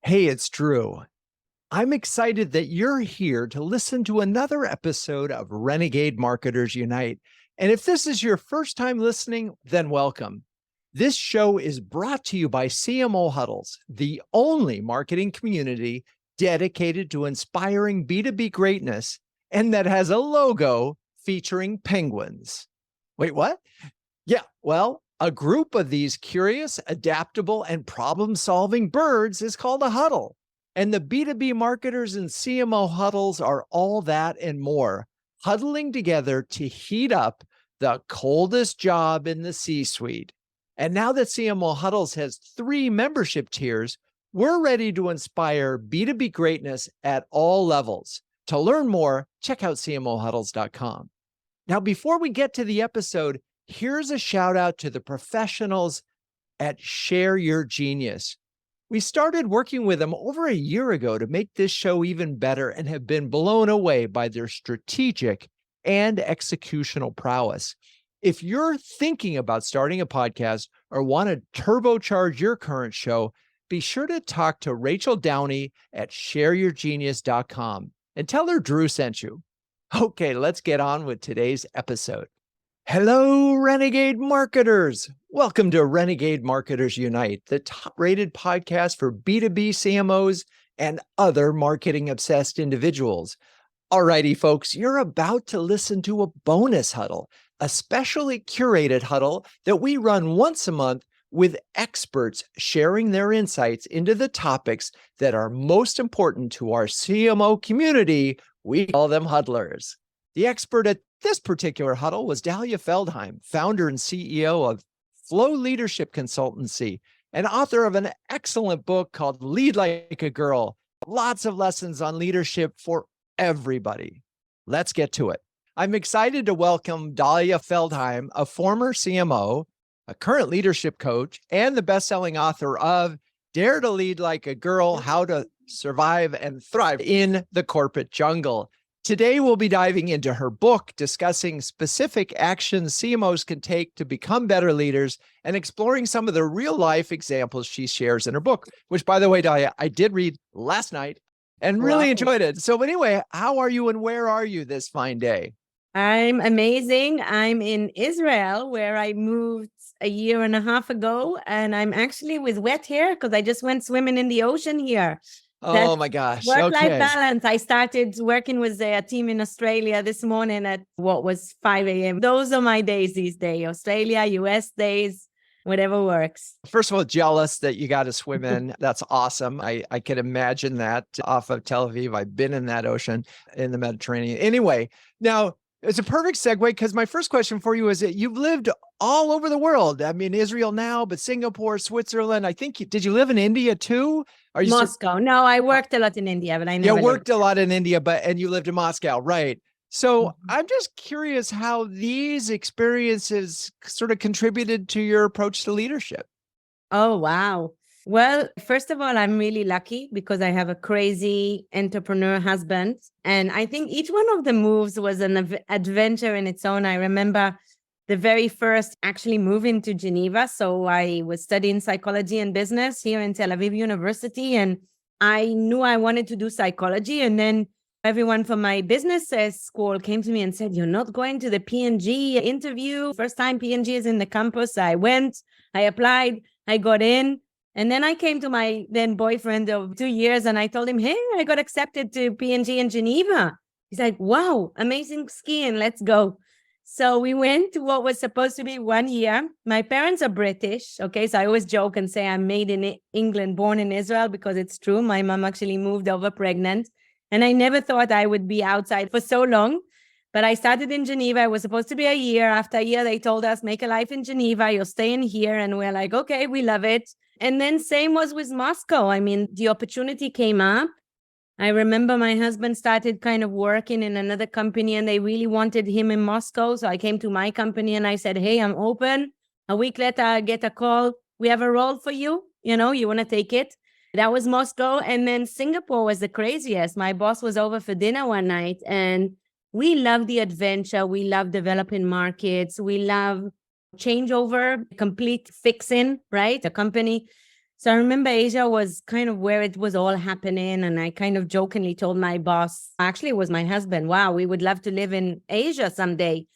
Hey, it's Drew. I'm excited that you're here to listen to another episode of Renegade Marketers Unite. And if this is your first time listening, then welcome. This show is brought to you by CMO Huddles, the only marketing community dedicated to inspiring B2B greatness and that has a logo featuring penguins. Wait, what? Yeah, well, a group of these curious, adaptable, and problem-solving birds is called a huddle. And the B2B marketers and CMO huddles are all that and more, huddling together to heat up the coldest job in the C-suite. And now that CMO Huddles has 3 membership tiers, we're ready to inspire B2B greatness at all levels. To learn more, check out cmohuddles.com. Now, before we get to the episode, here's a shout out to the professionals at Share Your Genius. We started working with them over a year ago to make this show even better and have been blown away by their strategic and executional prowess. If you're thinking about starting a podcast or want to turbocharge your current show, be sure to talk to Rachel Downey at shareyourgenius.com and tell her Drew sent you. Okay, let's get on with today's episode. Hello, Renegade Marketers. Welcome to Renegade Marketers Unite, the top-rated podcast for B2B CMOs and other marketing-obsessed individuals. Alrighty, folks, you're about to listen to a bonus huddle, a specially curated huddle that we run once a month with experts sharing their insights into the topics that are most important to our CMO community. We call them huddlers. The expert at this particular huddle was Dalia Feldheim, founder and CEO of Flow Leadership Consultancy, and author of an excellent book called Lead Like a Girl. Lots of lessons on leadership for everybody. Let's get to it. I'm excited to welcome Dalia Feldheim, a former CMO, a current leadership coach, and the best-selling author of Dare to Lead Like a Girl, How to Survive and Thrive in the Corporate Jungle. Today, we'll be diving into her book, discussing specific actions CMOs can take to become better leaders and exploring some of the real-life examples she shares in her book, which, by the way, Dalia, I did read last night and really enjoyed it. So anyway, how are you and where are you this fine day? I'm amazing. I'm in Israel, where I moved a year and a half ago, and I'm actually with wet hair because I just went swimming in the ocean here. Oh my gosh. Work-life balance. I started working with a team in Australia this morning at what was 5 a.m. Those are my days these days. Australia, US days, whatever works. First of all, jealous that you got to swim in. That's awesome. I can imagine that off of Tel Aviv. I've been in that ocean in the Mediterranean. Anyway, now it's a perfect segue because my first question for you is that you've lived all over the world. I mean, Israel now, but Singapore, Switzerland. I think, did you live in India too? Are you Moscow. No, I worked a lot in India, but I never worked a lot in India, and you lived in Moscow, right? So I'm just curious how these experiences sort of contributed to your approach to leadership. Oh, wow. Well, first of all, I'm really lucky because I have a crazy entrepreneur husband. And I think each one of the moves was an adventure in its own. I remember the very first actually moving to Geneva. So I was studying psychology and business here in Tel Aviv University. And I knew I wanted to do psychology. And then everyone from my business school came to me and said, "You're not going to the P&G interview. First time P&G is in the campus." I went, I applied, I got in. And then I came to my then boyfriend of 2 years and I told him, "Hey, I got accepted to P&G in Geneva." He's like, "Wow, amazing skiing. Let's go." So we went to what was supposed to be 1 year. My parents are British. Okay. So I always joke and say I'm made in England, born in Israel, because it's true. My mom actually moved over pregnant. And I never thought I would be outside for so long. But I started in Geneva. It was supposed to be a year. After a year, they told us, "Make a life in Geneva. You're staying here." And we're like, "Okay, we love it." And then same was with Moscow. I mean, the opportunity came up. I remember my husband started kind of working in another company and they really wanted him in Moscow. So I came to my company and I said, "Hey, I'm open." A week later, I get a call. "We have a role for you. You want to take it?" That was Moscow. And then Singapore was the craziest. My boss was over for dinner one night and we love the adventure. We love developing markets. We love changeover, complete fixing, right? A company. So I remember Asia was kind of where it was all happening. And I kind of jokingly told my boss, actually, it was my husband, wow, we would love to live in Asia someday.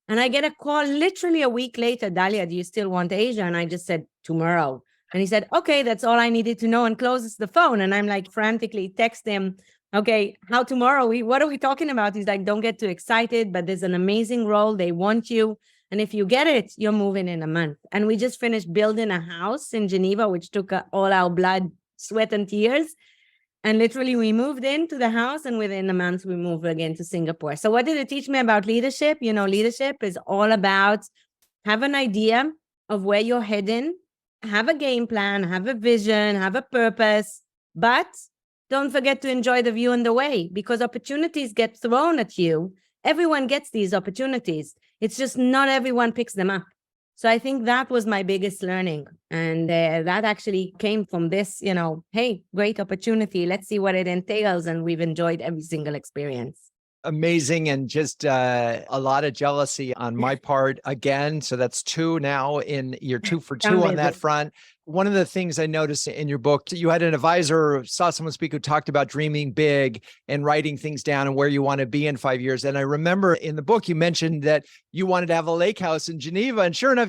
And I get a call literally a week later, Dalia, do you still want Asia? And I just said, tomorrow. And he said, okay, that's all I needed to know, and closes the phone. And I'm like frantically text him, okay, how tomorrow? What are we talking about? He's like, don't get too excited, but there's an amazing role. They want you. And if you get it, you're moving in a month. And we just finished building a house in Geneva, which took all our blood, sweat, and tears. And literally, we moved into the house, and within a month, we moved again to Singapore. So what did it teach me about leadership? You know, leadership is all about have an idea of where you're heading, have a game plan, have a vision, have a purpose, but don't forget to enjoy the view and the way, because opportunities get thrown at you. Everyone gets these opportunities. It's just not everyone picks them up. So I think that was my biggest learning. And that actually came from this, you know, hey, great opportunity. Let's see what it entails. And we've enjoyed every single experience. Amazing. And just a lot of jealousy on my part again. So that's 2 now you're 2 for 2 on that front. One of the things I noticed in your book, you had an advisor, saw someone speak who talked about dreaming big and writing things down and where you want to be in 5 years. And I remember in the book, you mentioned that you wanted to have a lake house in Geneva, and sure enough,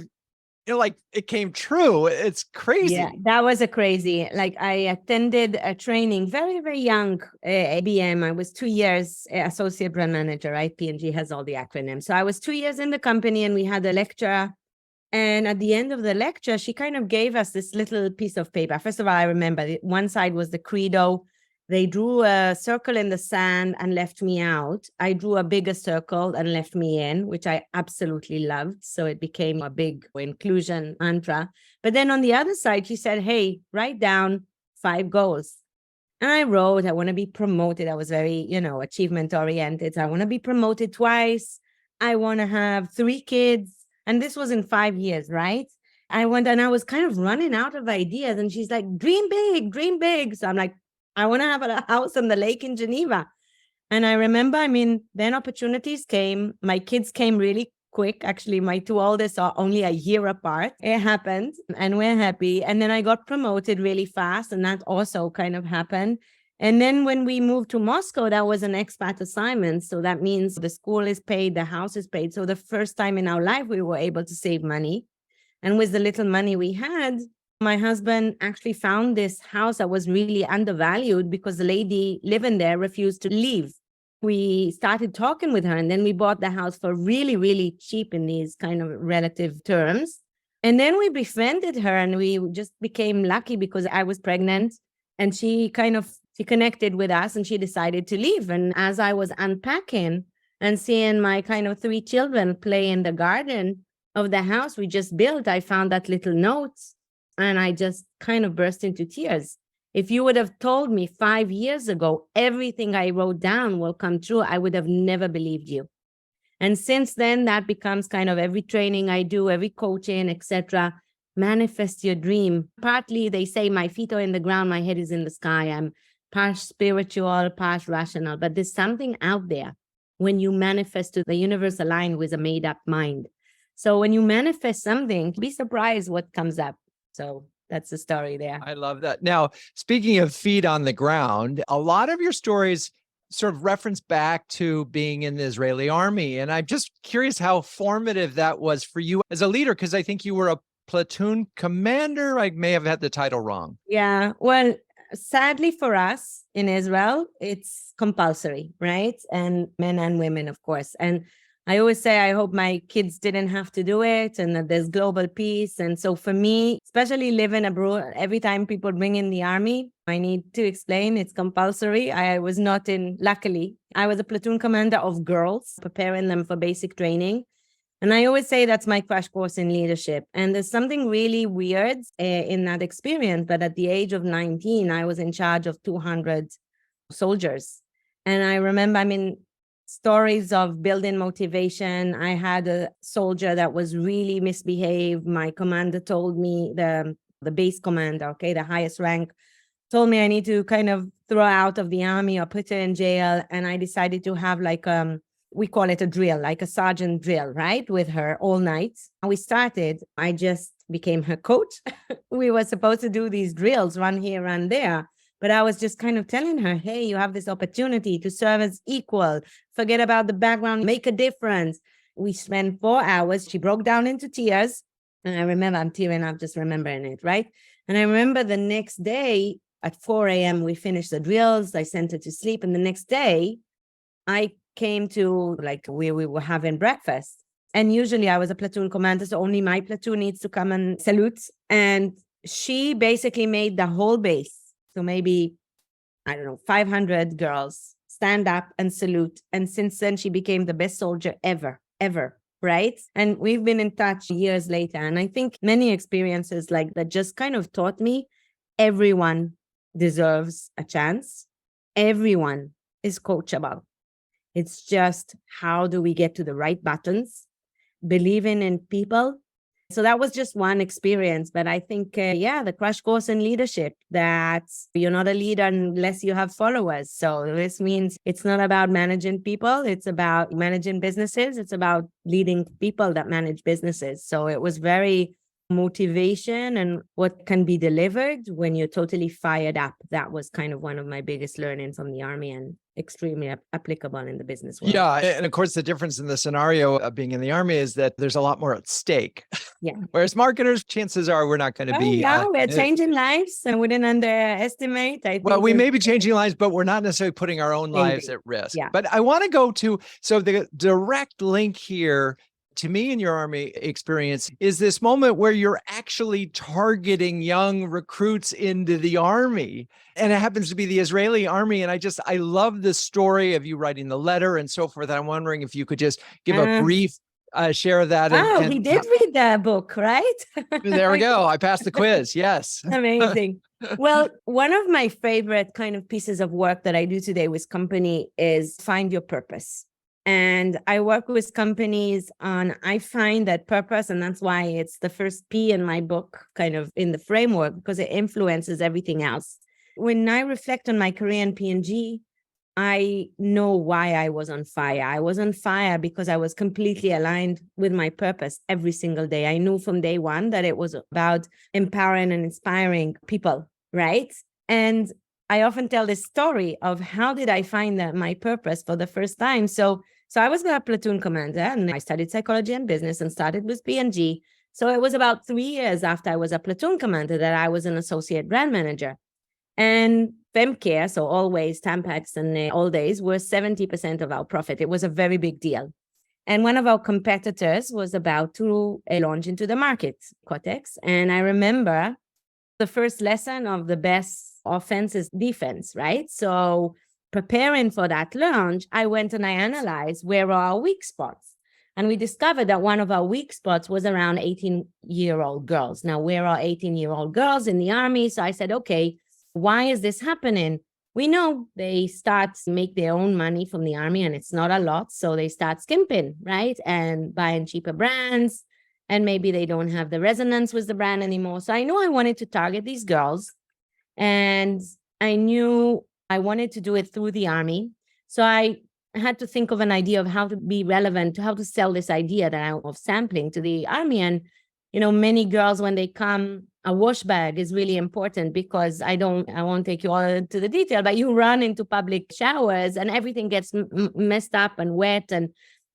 you know, like it came true. It's crazy. Yeah, that was a crazy. Like I attended a training very, very young, ABM. I was 2 years associate brand manager, right? P&G has all the acronyms. So I was 2 years in the company, and we had a lecture. And at the end of the lecture, she kind of gave us this little piece of paper. First of all, I remember one side was the credo. They drew a circle in the sand and left me out. I drew a bigger circle and left me in, which I absolutely loved. So it became a big inclusion mantra. But then on the other side, she said, hey, write down 5 goals. And I wrote, I want to be promoted. I was very, you know, achievement oriented. I want to be promoted twice. I want to have 3 kids. And this was in 5 years, right? I was kind of running out of ideas. And she's like, dream big, dream big. So I'm like, I want to have a house on the lake in Geneva. And I remember, then opportunities came. My kids came really quick. Actually, my 2 oldest are only a year apart. It happened, and we're happy. And then I got promoted really fast, and that also kind of happened. And then when we moved to Moscow, that was an expat assignment. So that means the school is paid, the house is paid. So the first time in our life, we were able to save money. And with the little money we had, my husband actually found this house that was really undervalued because the lady living there refused to leave. We started talking with her, and then we bought the house for really, really cheap in these kind of relative terms. And then we befriended her, and we just became lucky because I was pregnant, and she connected with us, and she decided to leave. And as I was unpacking and seeing my kind of 3 children play in the garden of the house we just built, I found that little note, and I just kind of burst into tears. If you would have told me 5 years ago, everything I wrote down will come true, I would have never believed you. And since then, that becomes kind of every training I do, every coaching, etc. Manifest your dream. Partly they say my feet are in the ground, my head is in the sky. I'm part spiritual, part rational, but there's something out there when you manifest to the universe aligned with a made up mind. So when you manifest something, be surprised what comes up. So that's the story there. I love that. Now, speaking of feet on the ground, a lot of your stories sort of reference back to being in the Israeli army. And I'm just curious how formative that was for you as a leader, because I think you were a platoon commander. I may have had the title wrong. Yeah. Well, sadly for us in Israel, it's compulsory, right? And men and women, of course. And I always say, I hope my kids didn't have to do it, and that there's global peace. And so for me, especially living abroad, every time people bring in the army, I need to explain it's compulsory. Luckily, I was a platoon commander of girls, preparing them for basic training. And I always say that's my crash course in leadership. And there's something really weird in that experience. But at the age of 19, I was in charge of 200 soldiers. And I remember, stories of building motivation. I had a soldier that was really misbehaved. My commander told me, the base commander, the highest rank, told me I need to kind of throw her out of the army or put her in jail. And I decided to have we call it a drill, like a sergeant drill, right? With her all night. And we started, I just became her coach. We were supposed to do these drills, run here, run there. But I was just kind of telling her, hey, you have this opportunity to serve as equal. Forget about the background, make a difference. We spent 4 hours. She broke down into tears. And I remember, I'm tearing up just remembering it, right? And I remember the next day at 4 a.m., we finished the drills. I sent her to sleep. And the next day, I came to like where we were having breakfast. And usually I was a platoon commander, so only my platoon needs to come and salute. And she basically made the whole base. So maybe, I don't know, 500 girls stand up and salute. And since then, she became the best soldier ever, right? And we've been in touch years later. And I think many experiences like that just kind of taught me everyone deserves a chance. Everyone is coachable. It's just how do we get to the right buttons, believing in people. So that was just one experience. But I think, the crash course in leadership, that you're not a leader unless you have followers. So this means it's not about managing people. It's about managing businesses. It's about leading people that manage businesses. So it was very motivation and what can be delivered when you're totally fired up. That was kind of one of my biggest learnings from the Army and extremely applicable in the business world. Yeah. And of course, the difference in the scenario of being in the Army is that there's a lot more at stake. Yeah. Whereas marketers, chances are we're not going to be. Yeah, we're changing lives, and we didn't underestimate. Well, we may be changing lives, but we're not necessarily putting our own lives at risk. Yeah. But I want to go to, so the direct link here to me in your Army experience is this moment where you're actually targeting young recruits into the Army. And it happens to be the Israeli Army. And I love the story of you writing the letter and so forth. I'm wondering if you could just give a brief share of that. He did read the book, right? There we go. I passed the quiz. Yes. Amazing. Well, one of my favorite kind of pieces of work that I do today with company is find your purpose. And I work with companies on, I find that purpose, and that's why it's the first P in my book, kind of in the framework, because it influences everything else. When I reflect on my career in P&G, I know why I was on fire. I was on fire because I was completely aligned with my purpose every single day. I knew from day one that it was about empowering and inspiring people, right? And I often tell this story of how did I find my purpose for the first time. So I was a platoon commander and I studied psychology and business and started with P&G. So it was about 3 years after I was a platoon commander that I was an associate brand manager. And FemCare, so always Tampax and All Days, were 70% of our profit. It was a very big deal. And one of our competitors was about to launch into the market, Kotex. And I remember the first lesson of the best offense is defense, right? So preparing for that launch, I went and I analyzed where are our weak spots. And we discovered that one of our weak spots was around 18-year-old girls. Now, where are 18-year-old girls in the Army? So I said, okay, why is this happening? We know they start to make their own money from the Army, and it's not a lot. So they start skimping, right? And buying cheaper brands. And maybe they don't have the resonance with the brand anymore. So I knew I wanted to target these girls. And I knew I wanted to do it through the Army. So I had to think of an idea of how to be relevant, how to sell this idea of sampling to the Army. And, many girls, when they come, a wash bag is really important because I won't take you all into the detail, but you run into public showers and everything gets messed up and wet and,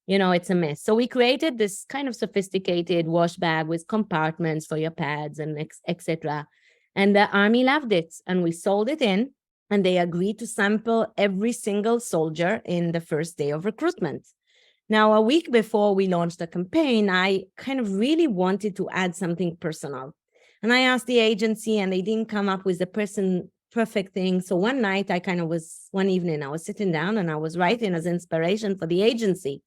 it's a mess. So we created this kind of sophisticated wash bag with compartments for your pads and etc. And the Army loved it. And we sold it in. And they agreed to sample every single soldier in the first day of recruitment. Now, a week before we launched the campaign, I kind of really wanted to add something personal. And I asked the agency and they didn't come up with the perfect thing. So one evening I was sitting down and I was writing as inspiration for the agency.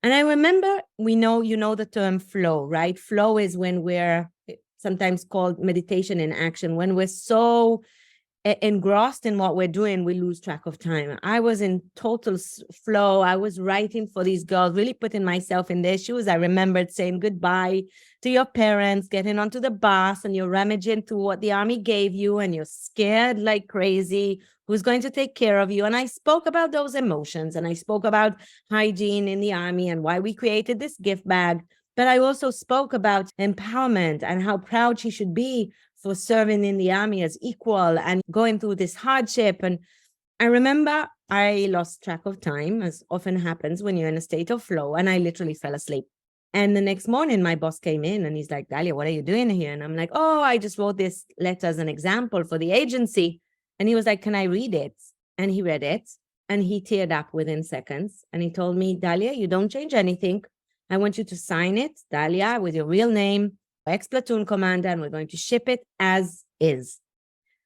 And I remember, you know the term flow, right? Flow is when we're sometimes called meditation in action, when we're so engrossed in what we're doing, we lose track of time. I was in total flow. I was writing for these girls, really putting myself in their shoes. I remembered saying goodbye to your parents, getting onto the bus, and you're rummaging through what the Army gave you, and you're scared like crazy. Who's going to take care of you? And I spoke about those emotions, and I spoke about hygiene in the Army and why we created this gift bag. But I also spoke about empowerment and how proud she should be for serving in the army as equal and going through this hardship. And I remember I lost track of time, as often happens when you're in a state of flow, and I literally fell asleep. And the next morning, my boss came in and he's like, Dalia, what are you doing here? And I'm like, oh, I just wrote this letter as an example for the agency. And he was like, can I read it? And he read it and he teared up within seconds. And he told me, Dalia, you don't change anything. I want you to sign it, Dalia, with your real name, ex-platoon commander, and we're going to ship it as is.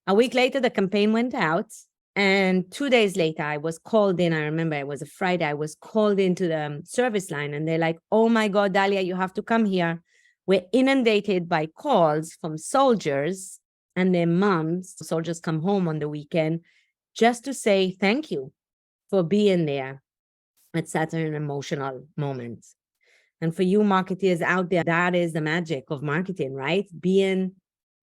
A week later, the campaign went out. And 2 days later, I was called in. I remember it was a Friday. I was called into the service line and they're like, oh my God, Dalia, you have to come here. We're inundated by calls from soldiers and their moms. Soldiers come home on the weekend just to say thank you for being there at such an emotional moment. And for you marketeers out there, that is the magic of marketing, right? Being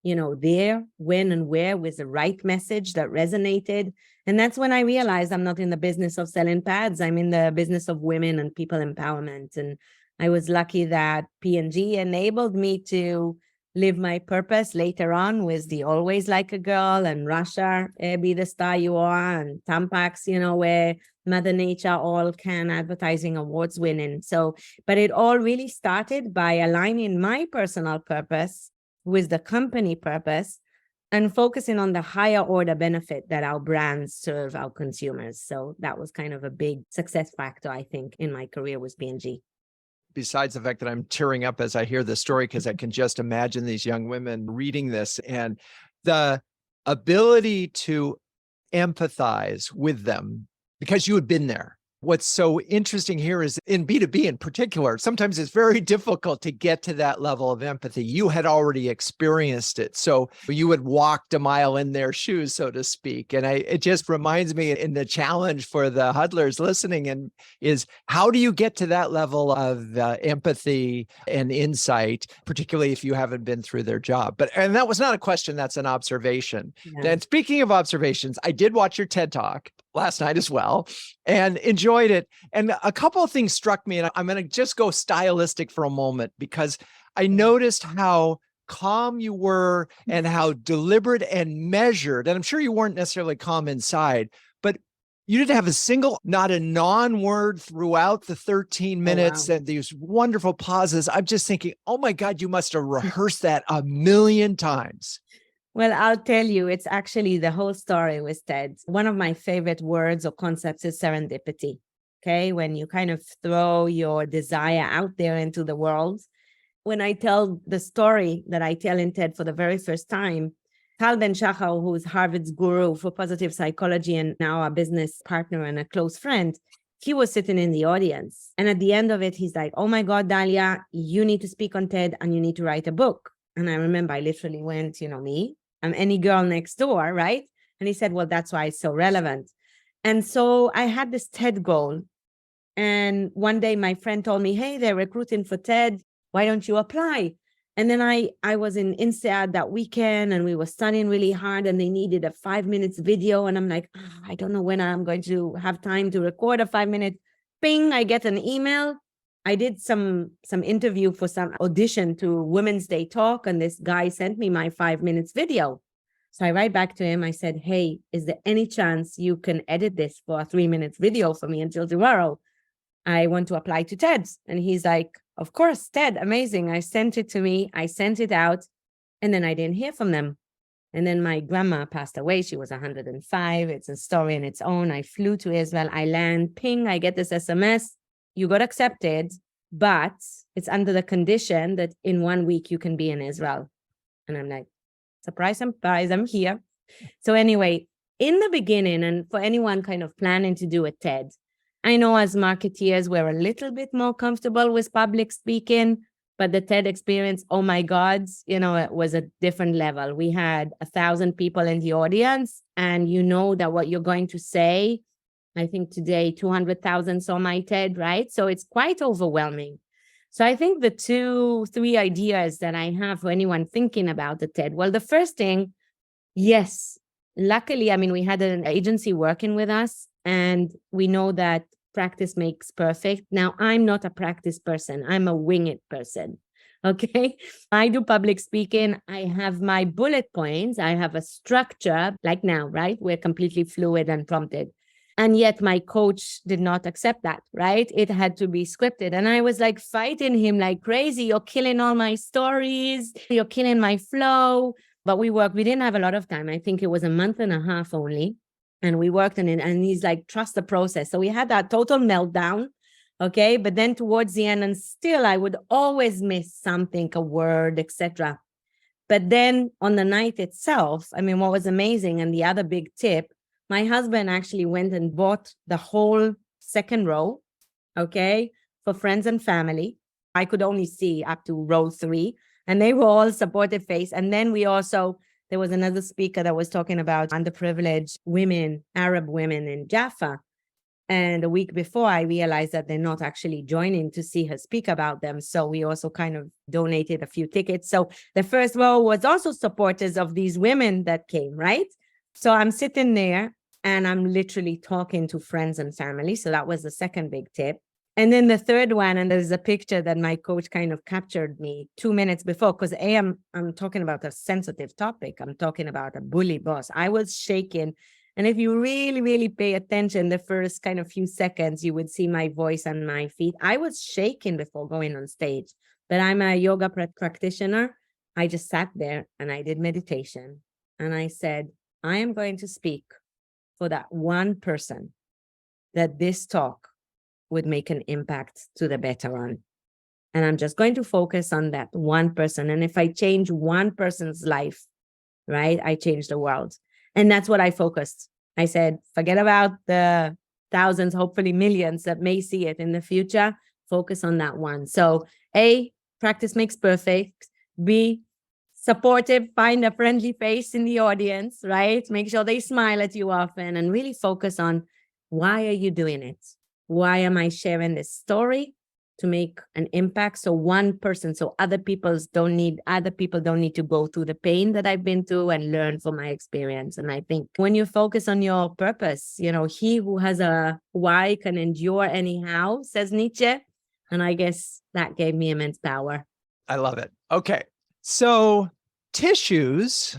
there, when and where with the right message that resonated. And that's when I realized I'm not in the business of selling pads. I'm in the business of women and people empowerment. And I was lucky that P&G enabled me to live my purpose later on with the Always Like a Girl and Russia, Be the Star You Are, and Tampax, where Mother Nature all can advertising awards winning. So, but it all really started by aligning my personal purpose with the company purpose and focusing on the higher order benefit that our brands serve our consumers. So that was kind of a big success factor, I think, in my career with P&G. Besides the fact that I'm tearing up as I hear the story, because I can just imagine these young women reading this and the ability to empathize with them because you had been there. What's so interesting here is in B2B in particular, sometimes it's very difficult to get to that level of empathy. You had already experienced it. So you had walked a mile in their shoes, so to speak. And it just reminds me in the challenge for the huddlers listening and is how do you get to that level of empathy and insight, particularly if you haven't been through their job. And that was not a question, that's an observation. Yeah. And speaking of observations, I did watch your TED Talk last night as well and enjoyed it. And a couple of things struck me, and I'm going to just go stylistic for a moment because I noticed how calm you were and how deliberate and measured. And I'm sure you weren't necessarily calm inside, but you didn't have a single, not a non-word throughout the 13 minutes. Oh, wow. And these wonderful pauses. I'm just thinking, oh my God, you must have rehearsed that a million times. Well, I'll tell you, it's actually the whole story with TED. One of my favorite words or concepts is serendipity. Okay, when you kind of throw your desire out there into the world. When I tell the story that I tell in TED for the very first time, Tal Ben-Shahar, who's Harvard's guru for positive psychology and now a business partner and a close friend, he was sitting in the audience. And at the end of it, he's like, oh my God, Dalia, you need to speak on TED and you need to write a book. And I remember I literally went, me, I'm any girl next door, right? And he said, well, that's why it's so relevant. And so I had this TED goal. And one day my friend told me, hey, they're recruiting for TED. Why don't you apply? And then I was in INSEAD that weekend and we were studying really hard and they needed a 5 minutes video. And I'm like, I don't know when I'm going to have time to record a 5-minute ping. I get an email. I did some interview for some audition to Women's Day talk. And this guy sent me my 5 minutes video. So I write back to him. I said, hey, is there any chance you can edit this for a 3 minutes video for me until tomorrow? I want to apply to TED. And he's like, of course, TED, amazing. I sent it to me. I sent it out. And then I didn't hear from them. And then my grandma passed away. She was 105. It's a story in its own. I flew to Israel. I land, ping, I get this SMS. You got accepted, but it's under the condition that in 1 week you can be in Israel. And I'm like, surprise, I'm here. So anyway, in the beginning, and for anyone kind of planning to do a TED, I know as marketeers, we're a little bit more comfortable with public speaking, but the TED experience, oh my God, it was a different level. We had 1,000 people in the audience, and you know that what you're going to say, I think today 200,000 saw my TED, right? So it's quite overwhelming. So I think the 2-3 ideas that I have for anyone thinking about the TED, well, the first thing, yes, luckily, we had an agency working with us, and we know that practice makes perfect. Now, I'm not a practice person. I'm a wing it person. Okay. I do public speaking. I have my bullet points. I have a structure like now, right? We're completely fluid and prompted. And yet my coach did not accept that, right? It had to be scripted. And I was like fighting him like crazy. You're killing all my stories. You're killing my flow. But we didn't have a lot of time. I think it was a month and a half only. And we worked on it. And he's like, trust the process. So we had that total meltdown. Okay. But then towards the end, and still I would always miss something, a word, etc. But then on the night itself, I mean, what was amazing, and the other big tip, my husband actually went and bought the whole second row, okay, for friends and family. I could only see up to row 3, and they were all supportive face. And then there was another speaker that was talking about underprivileged women, Arab women in Jaffa. And a week before, I realized that they're not actually joining to see her speak about them. So we also kind of donated a few tickets. So the first row was also supporters of these women that came, right? So I'm sitting there and I'm literally talking to friends and family. So that was the second big tip. And then the third one, and there's a picture that my coach kind of captured me 2 minutes before, because I'm talking about a sensitive topic. I'm talking about a bully boss. I was shaking. And if you really, really pay attention, the first kind of few seconds, you would see my voice and my feet. I was shaking before going on stage, but I'm a yoga practitioner. I just sat there and I did meditation. And I said, I am going to speak for that one person that this talk would make an impact to the better on. And I'm just going to focus on that one person. And if I change one person's life, right, I change the world. And that's what I focused. I said, forget about the thousands, hopefully millions that may see it in the future. Focus on that one. So A, practice makes perfect. B, supportive, find a friendly face in the audience, right? Make sure they smile at you often and really focus on, why are you doing it? Why am I sharing this story? To make an impact. So one person, so other people don't need to go through the pain that I've been through and learn from my experience. And I think when you focus on your purpose, he who has a why can endure anyhow, says Nietzsche. And I guess that gave me immense power. I love it. Okay. So tissues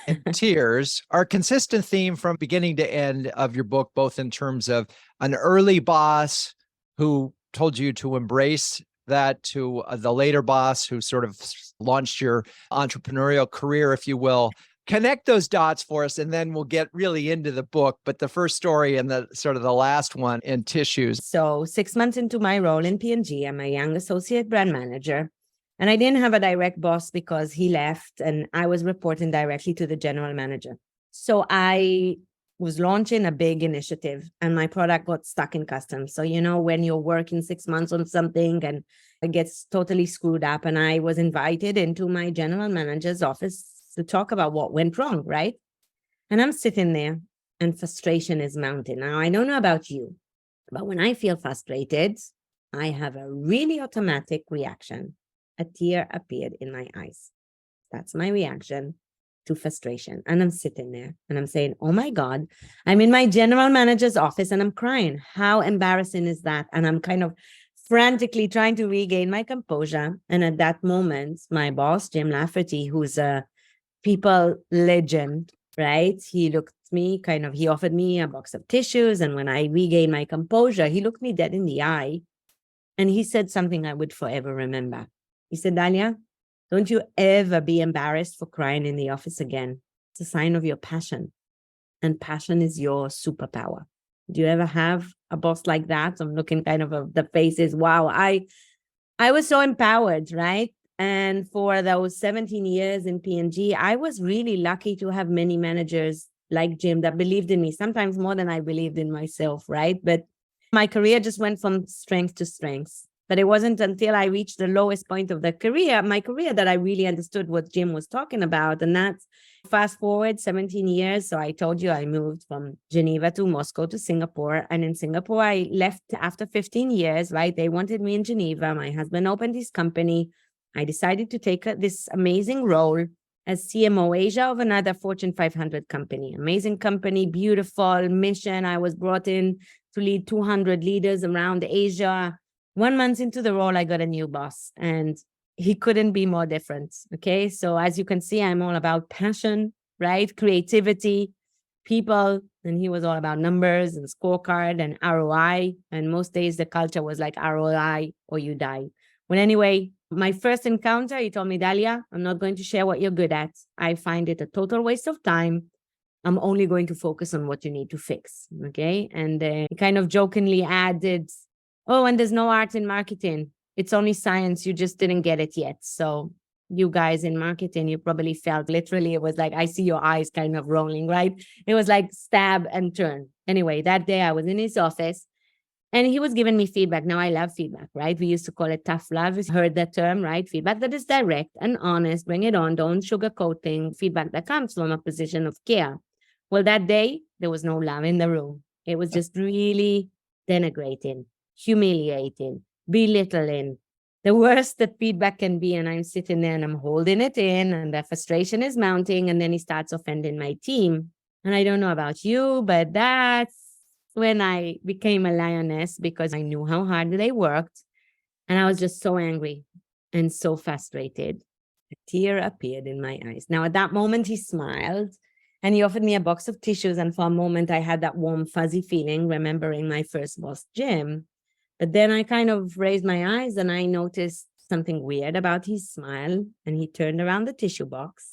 and tears are a consistent theme from beginning to end of your book, both in terms of an early boss who told you to embrace that, to the later boss who sort of launched your entrepreneurial career, if you will. Connect those dots for us, and then we'll get really into the book. But the first story and the sort of the last one in tissues. So 6 months into my role in P&G, I'm a young associate brand manager. And I didn't have a direct boss because he left and I was reporting directly to the general manager. So I was launching a big initiative and my product got stuck in customs. So, when you're working 6 months on something and it gets totally screwed up, and I was invited into my general manager's office to talk about what went wrong, right? And I'm sitting there and frustration is mounting. Now, I don't know about you, but when I feel frustrated, I have a really automatic reaction. A tear appeared in my eyes. That's my reaction to frustration. And I'm sitting there and I'm saying, oh my God, I'm in my general manager's office and I'm crying. How embarrassing is that? And I'm kind of frantically trying to regain my composure. And at that moment, my boss, Jim Lafferty, who's a people legend, right? He looked at me he offered me a box of tissues. And when I regained my composure, he looked me dead in the eye and he said something I would forever remember. He said, Dalia, don't you ever be embarrassed for crying in the office again. It's a sign of your passion. And passion is your superpower. Do you ever have a boss like that? I'm looking the faces. Wow. I was so empowered, right? And for those 17 years in P&G, I was really lucky to have many managers like Jim that believed in me, sometimes more than I believed in myself, right? But my career just went from strength to strength. But it wasn't until I reached the lowest point of my career, that I really understood what Jim was talking about. And that's fast forward 17 years. So I told you I moved from Geneva to Moscow to Singapore. And in Singapore, I left after 15 years, right? They wanted me in Geneva. My husband opened his company. I decided to take this amazing role as CMO Asia of another Fortune 500 company. Amazing company, beautiful mission. I was brought in to lead 200 leaders around Asia. 1 month into the role, I got a new boss, and he couldn't be more different. Okay. So as you can see, I'm all about passion, right? Creativity, people. And he was all about numbers and scorecard and ROI. And most days the culture was like ROI or you die. Well, anyway, my first encounter, he told me, Dalia, I'm not going to share what you're good at. I find it a total waste of time. I'm only going to focus on what you need to fix. Okay. And he kind of jokingly added, oh, and there's no art in marketing. It's only science. You just didn't get it yet. So you guys in marketing, you probably felt literally, it was like, I see your eyes kind of rolling, right? It was like stab and turn. Anyway, that day I was in his office and he was giving me feedback. Now I love feedback, right? We used to call it tough love. You heard that term, right? Feedback that is direct and honest, bring it on, don't sugarcoat things, feedback that comes from a position of care. Well, that day, there was no love in the room. It was just really denigrating, humiliating, belittling, the worst that feedback can be. And I'm sitting there and I'm holding it in and the frustration is mounting. And then he starts offending my team. And I don't know about you, but that's when I became a lioness because I knew how hard they worked. And I was just so angry and so frustrated. A tear appeared in my eyes. Now, at that moment, he smiled and he offered me a box of tissues. And for a moment, I had that warm, fuzzy feeling, remembering my first boss, Jim. But then I kind of raised my eyes and I noticed something weird about his smile. And he turned around the tissue box.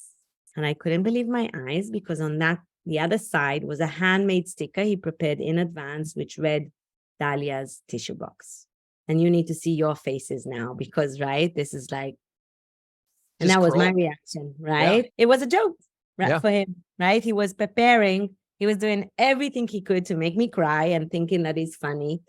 And I couldn't believe my eyes because on the other side was a handmade sticker he prepared in advance, which read Dalia's tissue box. And you need to see your faces now because, right, this is like, and that was my reaction, right? Yeah. It was a joke, right, for him, right? He was preparing. He was doing everything he could to make me cry and thinking that he's funny.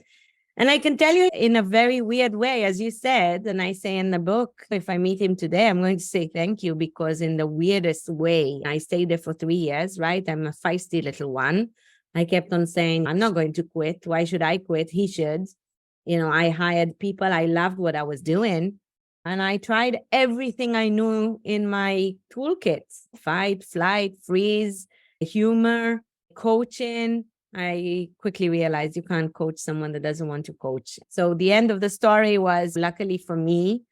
And I can tell you in a very weird way, as you said, and I say in the book, if I meet him today, I'm going to say thank you because in the weirdest way, I stayed there for 3 years, right? I'm a feisty little one. I kept on saying, I'm not going to quit. Why should I quit? He should. You know, I hired people. I loved what I was doing. And I tried everything I knew in my toolkits: fight, flight, freeze, humor, coaching. I quickly realized you can't coach someone that doesn't want to coach. So the end of the story was, luckily for me,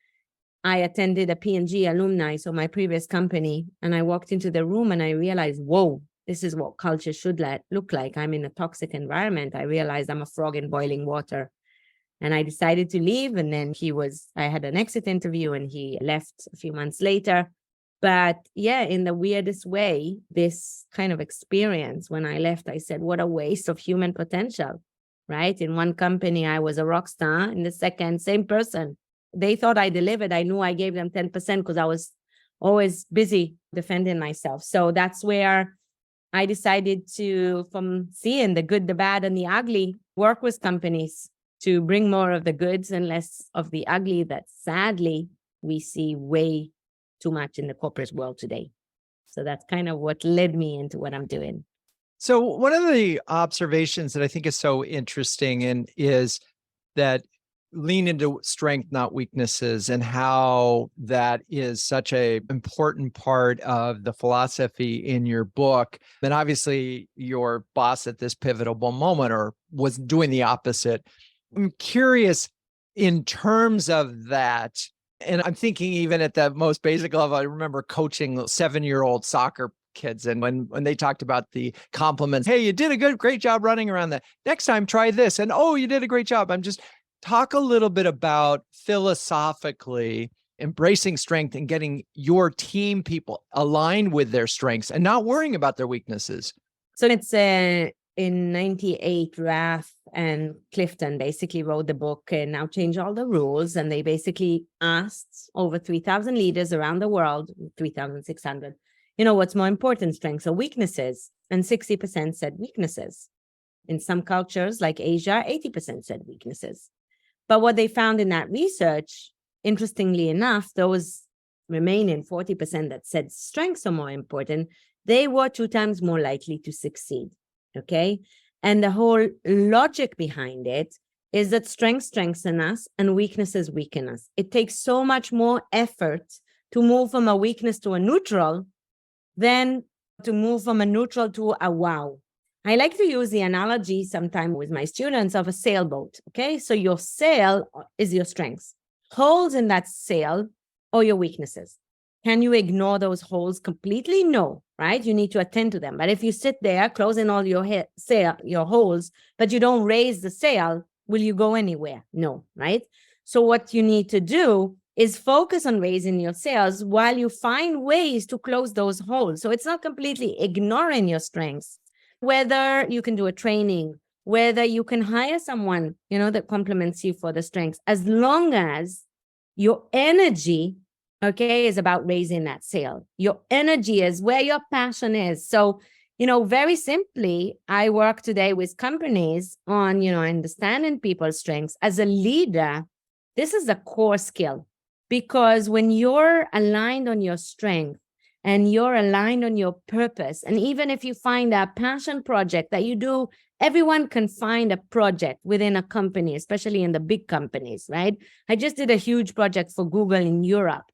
I attended a P&G alumni, so my previous company, and I walked into the room and I realized, whoa, this is what culture should look like. I'm in a toxic environment. I realized I'm a frog in boiling water. And I decided to leave. And then I had an exit interview and he left a few months later. But yeah, in the weirdest way, this kind of experience, when I left, I said, what a waste of human potential, right? In one company, I was a rock star. In the second, same person. They thought I delivered. I knew I gave them 10% because I was always busy defending myself. So that's where I decided to, from seeing the good, the bad, and the ugly, work with companies to bring more of the goods and less of the ugly that sadly we see way too much in the corporate world today. So that's kind of what led me into what I'm doing. So one of the observations that I think is so interesting and is that lean into strength, not weaknesses, and how that is such an important part of the philosophy in your book. And obviously your boss at this pivotal moment was doing the opposite. I'm curious in terms of that, and I'm thinking even at the most basic level, I remember coaching 7-year-old soccer kids. And when they talked about the compliments, hey, you did a great job running around that. Next time, try this. And oh, you did a great job. Talk a little bit about philosophically embracing strength and getting your team people aligned with their strengths and not worrying about their weaknesses. So it's in 98, Rath and Clifton basically wrote the book and Now Change All the Rules. And they basically asked over 3,000 leaders around the world, 3,600, what's more important, strengths or weaknesses? And 60% said weaknesses. In some cultures like Asia, 80% said weaknesses. But what they found in that research, interestingly enough, those remaining 40% that said strengths are more important, they were 2 times more likely to succeed. Okay. And the whole logic behind it is that strengths strengthen us and weaknesses weaken us. It takes so much more effort to move from a weakness to a neutral than to move from a neutral to a wow. I like to use the analogy sometime with my students of a sailboat. Okay. So your sail is your strengths. Holes in that sail are your weaknesses. Can you ignore those holes completely? No, right? You need to attend to them. But if you sit there closing all your sail, your holes, but you don't raise the sail, will you go anywhere? No, right? So what you need to do is focus on raising your sails while you find ways to close those holes. So it's not completely ignoring your strengths. Whether you can do a training, whether you can hire someone, that complements you for the strengths, as long as your energy, okay, is about raising that sail. Your energy is where your passion is. So, very simply, I work today with companies on, understanding people's strengths. As a leader, this is a core skill, because when you're aligned on your strength and you're aligned on your purpose, and even if you find a passion project that you do, everyone can find a project within a company, especially in the big companies, right? I just did a huge project for Google in Europe.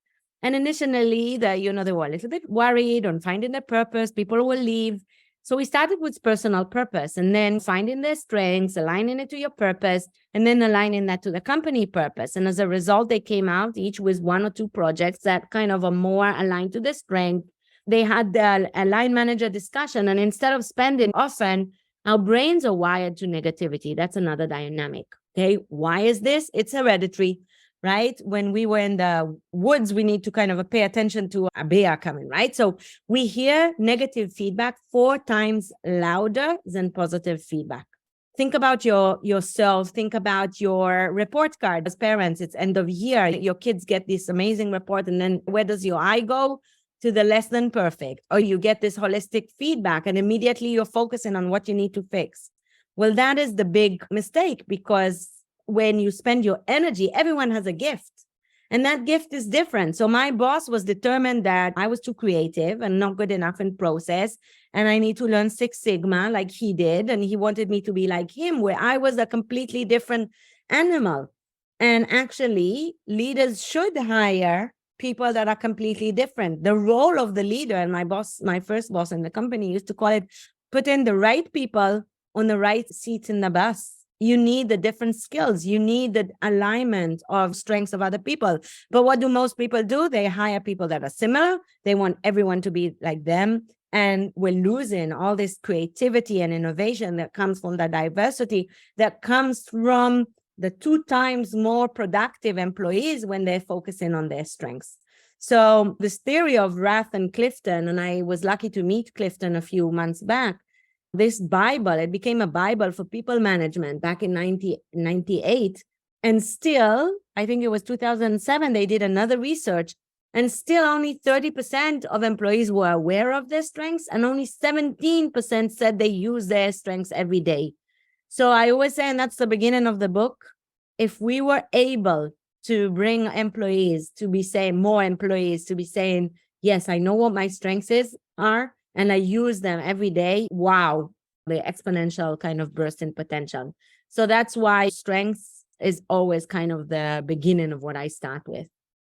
And initially, they were a little bit worried on finding their purpose. People will leave. So we started with personal purpose, and then finding their strengths, aligning it to your purpose, and then aligning that to the company purpose. And as a result, they came out each with one or two projects that kind of are more aligned to their strength. They had the line manager discussion, and instead of spending, often our brains are wired to negativity. That's another dynamic. Okay. Why is this? It's hereditary, right? When we were in the woods, we need to kind of pay attention to a bear coming, right? So we hear negative feedback 4 times louder than positive feedback. Think about yourself. Think about your report card. As parents, it's end of year. Your kids get this amazing report, and then where does your eye go? To the less than perfect, or you get this holistic feedback and immediately you're focusing on what you need to fix. Well, that is the big mistake, because when you spend your energy, everyone has a gift, and that gift is different. So my boss was determined that I was too creative and not good enough in process, and I need to learn Six Sigma like he did, and he wanted me to be like him, where I was a completely different animal. And actually, leaders should hire people that are completely different. The role of the leader, and my first boss in the company used to call it, put in the right people on the right seats in the bus. You need the different skills. You need the alignment of strengths of other people. But what do most people do? They hire people that are similar. They want everyone to be like them. And we're losing all this creativity and innovation that comes from the diversity, that comes from the 2 times more productive employees when they're focusing on their strengths. So this theory of Rath and Clifton, and I was lucky to meet Clifton a few months back, this Bible, it became a Bible for people management back in 1998. And still, I think it was 2007, they did another research, and still only 30% of employees were aware of their strengths, and only 17% said they use their strengths every day. So I always say, and that's the beginning of the book, if we were able to bring employees to be saying, more employees to be saying, yes, I know what my strengths are, and I use them every day, wow, the exponential kind of burst in potential. So that's why strengths is always kind of the beginning of what I start with.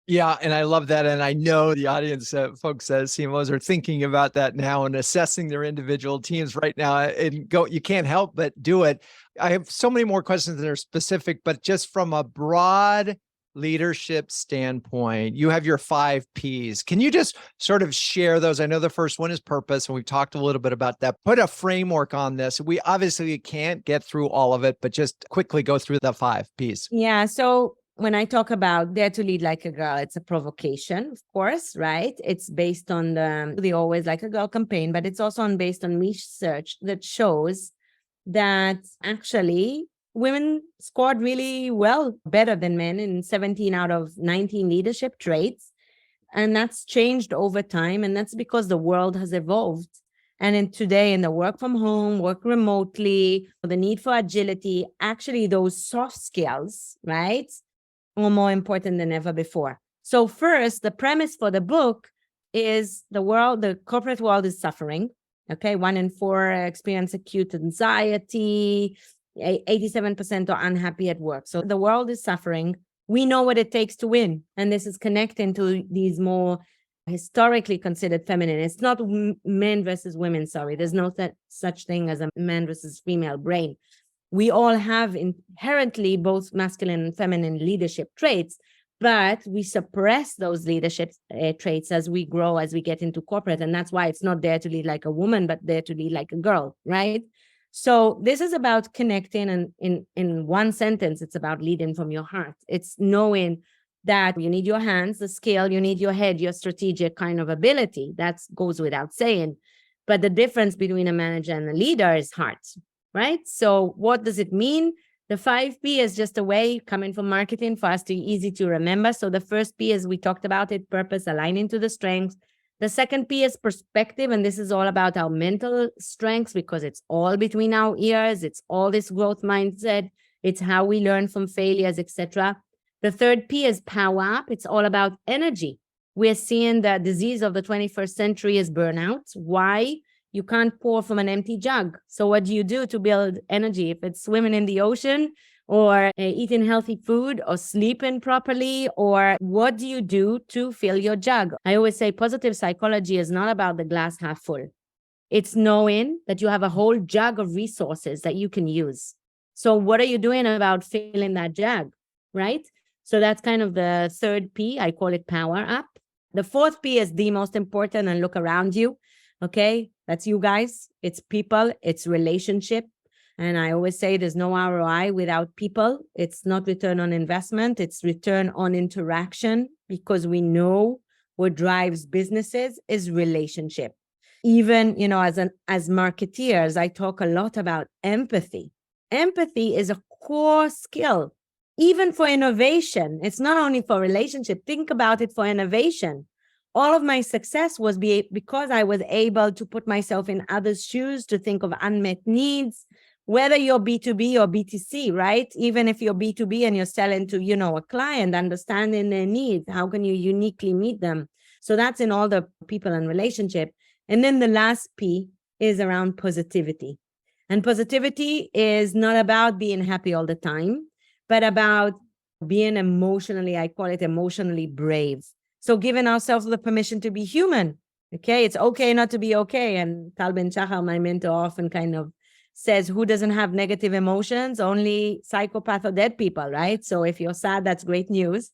Yeah, and I love that. And I know the audience, folks at CMOs are thinking about that now and assessing their individual teams right now. And you can't help but do it. I have so many more questions that are specific, but just from a broad leadership standpoint, you have your 5 Ps. Can you just sort of share those? I know the first one is purpose, and we've talked a little bit about that. Put a framework on this. We obviously can't get through all of it, but just quickly go through the 5 Ps. Yeah. So when I talk about Dare to Lead Like a Girl, it's a provocation, of course, right? It's based on the Always Like a Girl campaign, but it's also based on research that shows that actually women scored really well, better than men in 17 out of 19 leadership traits. And that's changed over time. And that's because the world has evolved. And today in the work from home, work remotely, the need for agility, actually those soft skills, right, are more important than ever before. So first, the premise for the book is the corporate world is suffering. Okay, 1 in 4 experience acute anxiety, 87% are unhappy at work. So the world is suffering. We know what it takes to win. And this is connecting to these more historically considered feminine. It's not men versus women, sorry. There's no such thing as a man versus female brain. We all have inherently both masculine and feminine leadership traits, but we suppress those leadership traits as we grow, as we get into corporate. And that's why it's not there to lead like a woman, but there to lead like a girl, right? So this is about connecting, and in one sentence, it's about leading from your heart. It's knowing that you need your hands, the skill, you need your head, your strategic kind of ability. That goes without saying. But the difference between a manager and a leader is heart, right? So what does it mean? The 5P is just a way coming from marketing for us to easy to remember. So the first P is, we talked about it, purpose, aligning to the strengths. The second P is perspective, and this is all about our mental strengths, because it's all between our ears. It's all this growth mindset. It's how we learn from failures, etc. The third P is power up. It's all about energy. We're seeing the disease of the 21st century is burnout. Why? You can't pour from an empty jug. So what do you do to build energy? If it's swimming in the ocean, or eating healthy food, or sleeping properly, or what do you do to fill your jug? I always say positive psychology is not about the glass half full. It's knowing that you have a whole jug of resources that you can use. So what are you doing about filling that jug, right? So that's kind of the third P. I call it power up. The fourth P is the most important, and look around you. Okay, that's you guys. It's people, it's relationship. And I always say there's no ROI without people. It's not return on investment. It's return on interaction, because we know what drives businesses is relationship. Even, as marketeers, I talk a lot about empathy. Empathy is a core skill, even for innovation. It's not only for relationship. Think about it for innovation. All of my success was because I was able to put myself in others' shoes, to think of unmet needs, whether you're B2B or B2C, right? Even if you're B2B and you're selling to, a client, understanding their needs, how can you uniquely meet them? So that's in all the people and relationship. And then the last P is around positivity. And positivity is not about being happy all the time, but about being emotionally, I call it emotionally brave. So giving ourselves the permission to be human. Okay, it's okay not to be okay. And Tal Ben Shahar, my mentor, often kind of says, who doesn't have negative emotions? Only psychopath or dead people, right? So if you're sad, that's great news.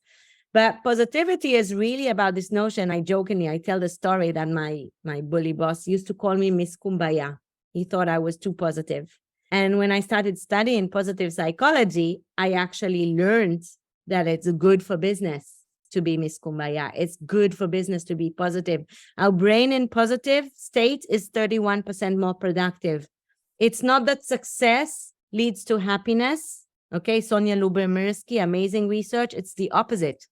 But positivity is really about this notion. I tell the story that my bully boss used to call me Miss Kumbaya. He thought I was too positive. And when I started studying positive psychology, I actually learned that it's good for business to be Miss Kumbaya. It's good for business to be positive. Our brain in positive state is 31% more productive. It's not that success leads to happiness. Okay, Sonia Luber-Mirsky, amazing research. It's the opposite.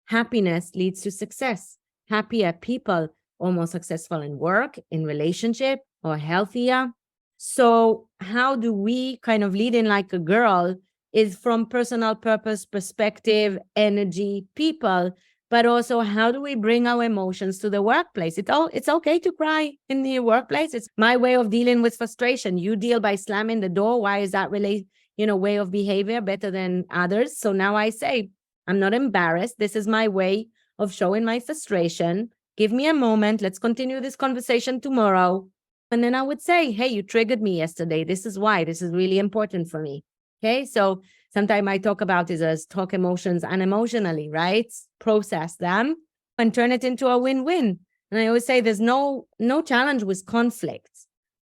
Happiness leads to success. Happier people are more successful in work, in relationship, or healthier. So how do we kind of lead in like a girl is from personal purpose, perspective, energy, people, but also how do we bring our emotions to the workplace? It's okay to cry in the workplace. It's my way of dealing with frustration. You deal by slamming the door. Why is that really, way of behavior better than others? So now I say, I'm not embarrassed. This is my way of showing my frustration. Give me a moment. Let's continue this conversation tomorrow. And then I would say, hey, you triggered me yesterday. This is why. This is really important for me. Okay, so sometimes I talk about it as talk emotions unemotionally, right? Process them and turn it into a win-win. And I always say there's no challenge with conflict.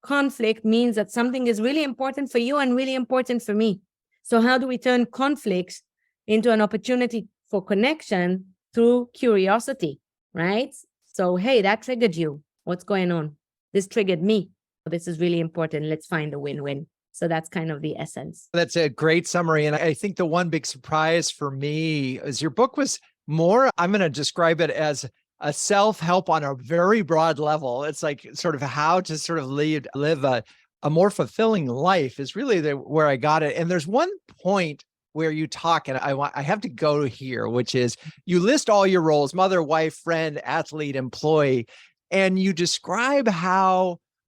Conflict means that something is really important for you and really important for me. So how do we turn conflict into an opportunity for connection through curiosity, right? So, hey, that triggered you. What's going on? This triggered me. This is really important. Let's find a win-win. So that's kind of the essence. That's a great summary. And I think the one big surprise for me is your book was more, I'm going to describe it as a self-help on a very broad level. It's like sort of how to sort of live a more fulfilling life is really where I got it. And there's one point where you talk, and I have to go here, which is you list all your roles: mother, wife, friend, athlete, employee, and you describe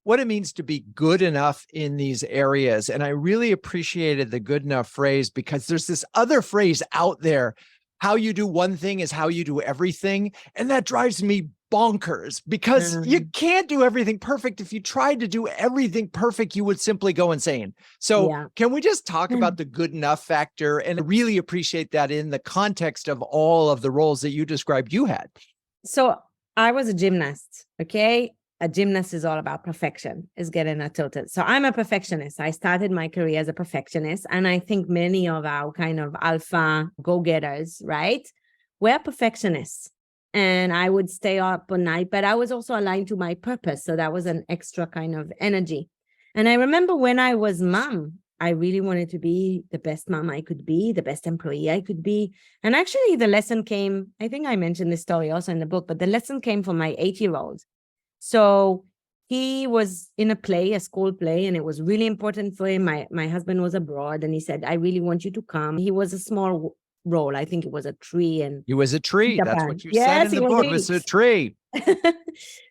what it means to be good enough in these areas. And I really appreciated the good enough phrase, because there's this other phrase out there: how you do one thing is how you do everything. And that drives me bonkers because you can't do everything perfect. If you tried to do everything perfect, you would simply go insane. So can we just talk about the good enough factor? And I really appreciate that in the context of all of the roles that you described you had. So I was a gymnast, okay? A gymnast is all about perfection, is getting it tilted. So I'm a perfectionist. I started my career as a perfectionist. And I think many of our kind of alpha go-getters, right? We're perfectionists. And I would stay up all night, but I was also aligned to my purpose. So that was an extra kind of energy. And I remember when I was mom, I really wanted to be the best mom I could be, the best employee I could be. And actually the lesson came, I think I mentioned this story also in the book, but the lesson came from my 8-year-old. So he was in a play, a school play, and it was really important for him. My husband was abroad and he said, I really want you to come. He was a small role. I think it was a tree. And he was a tree. Japan. That's what you said in the book. It was a tree.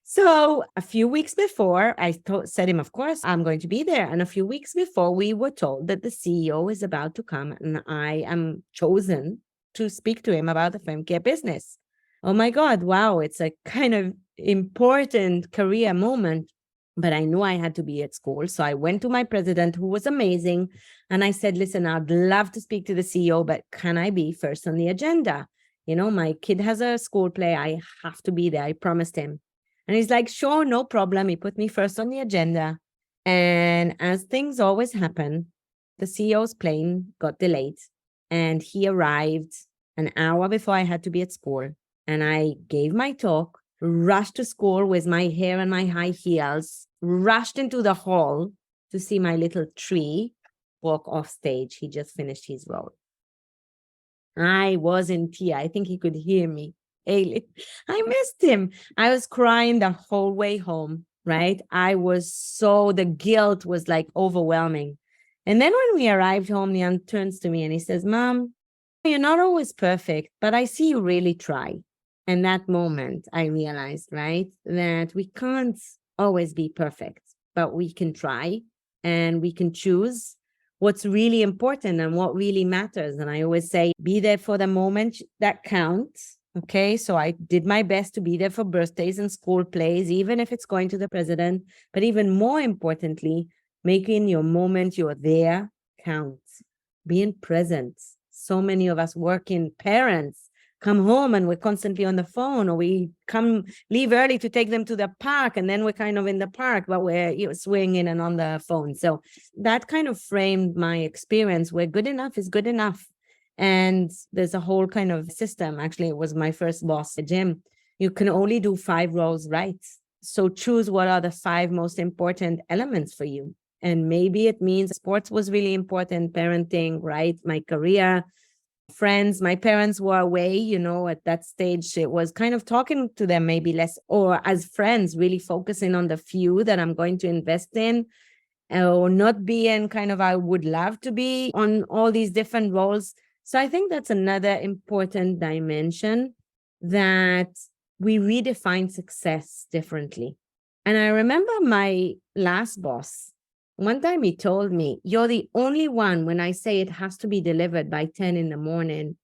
So a few weeks before, I said him, of course, I'm going to be there. And a few weeks before, we were told that the CEO is about to come and I am chosen to speak to him about the fem care business. Oh my God, wow, it's a kind of important career moment. But I knew I had to be at school. So I went to my president, who was amazing. And I said, listen, I'd love to speak to the CEO, but can I be first on the agenda? You know, my kid has a school play. I have to be there. I promised him. And he's like, sure, no problem. He put me first on the agenda. And as things always happen, the CEO's plane got delayed. And he arrived an hour before I had to be at school. And I gave my talk, rushed to school with my hair and my high heels, rushed into the hall to see my little tree walk off stage. He just finished his role. I was in tears. I think he could hear me. I missed him. I was crying the whole way home, right? The guilt was like overwhelming. And then when we arrived home, Leon turns to me and he says, Mom, you're not always perfect, but I see you really try. And that moment, I realized, right, that we can't always be perfect, but we can try and we can choose what's really important and what really matters. And I always say, be there for the moment that counts. Okay, so I did my best to be there for birthdays and school plays, even if it's going to the president. But even more importantly, making your moment you're there count. Being present. So many of us working parents come home and we're constantly on the phone, or we leave early to take them to the park, and then we're kind of in the park, but we're swinging and on the phone. So that kind of framed my experience where good enough is good enough. And there's a whole kind of system. Actually, it was my first boss at gym. You can only do 5 roles right. So choose what are the 5 most important elements for you. And maybe it means sports was really important, parenting, right? My career, friends, my parents were away, at that stage. It was kind of talking to them maybe less, or as friends, really focusing on the few that I'm going to invest in, or not being kind of, I would love to be on all these different roles. So I think that's another important dimension, that we redefine success differently. And I remember my last boss, one time he told me, you're the only one, when I say it has to be delivered by 10 in the morning,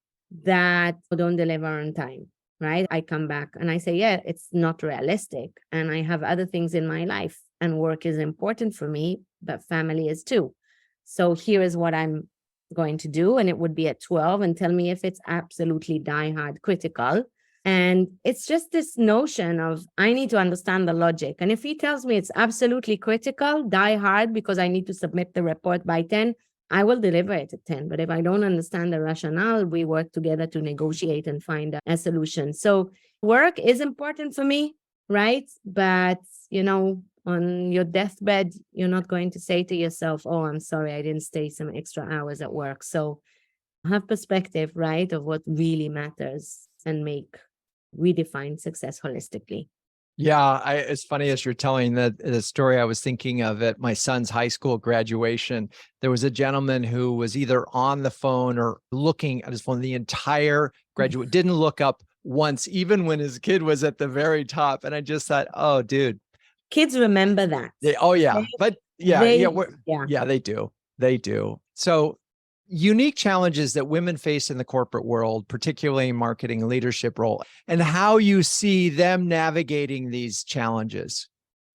that don't deliver on time, right? I come back and I say, yeah, it's not realistic. And I have other things in my life and work is important for me, but family is too. So here is what I'm going to do. And it would be at 12, and tell me if it's absolutely diehard critical. And it's just this notion of, I need to understand the logic. And if he tells me it's absolutely critical, die hard, because I need to submit the report by 10, I will deliver it at 10. But if I don't understand the rationale, we work together to negotiate and find a solution. So work is important for me, right? But, on your deathbed, you're not going to say to yourself, oh, I'm sorry, I didn't stay some extra hours at work. So have perspective, right, of what really matters and redefine success holistically. Yeah, it's funny as you're telling the story, I was thinking of at my son's high school graduation. There was a gentleman who was either on the phone or looking at his phone the entire graduate, didn't look up once, even when his kid was at the very top. And I just thought, oh, dude. Kids remember that. They do. They do. So unique challenges that women face in the corporate world, particularly in marketing leadership role, and how you see them navigating these challenges.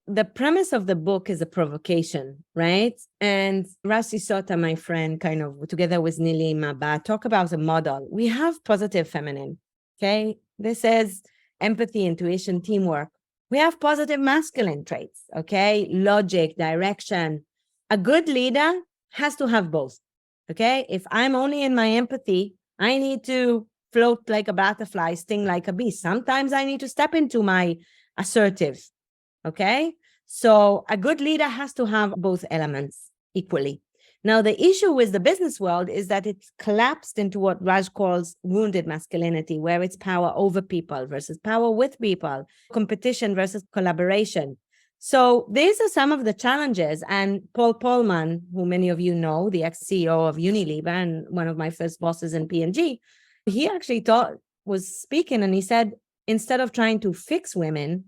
The premise of the book is a provocation, right? And Rasi Sota, my friend, kind of together with Nili Maba, talk about a model. We have positive feminine, okay? This is empathy, intuition, teamwork. We have positive masculine traits, okay? Logic, direction. A good leader has to have both, okay? If I'm only in my empathy, I need to float like a butterfly, sting like a bee. Sometimes I need to step into my assertive, okay? So a good leader has to have both elements equally. Now, the issue with the business world is that it's collapsed into what Raj calls wounded masculinity, where it's power over people versus power with people, competition versus collaboration. So these are some of the challenges. And Paul Polman, who many of you know, the ex-CEO of Unilever and one of my first bosses in P&G, he actually was speaking and he said, instead of trying to fix women,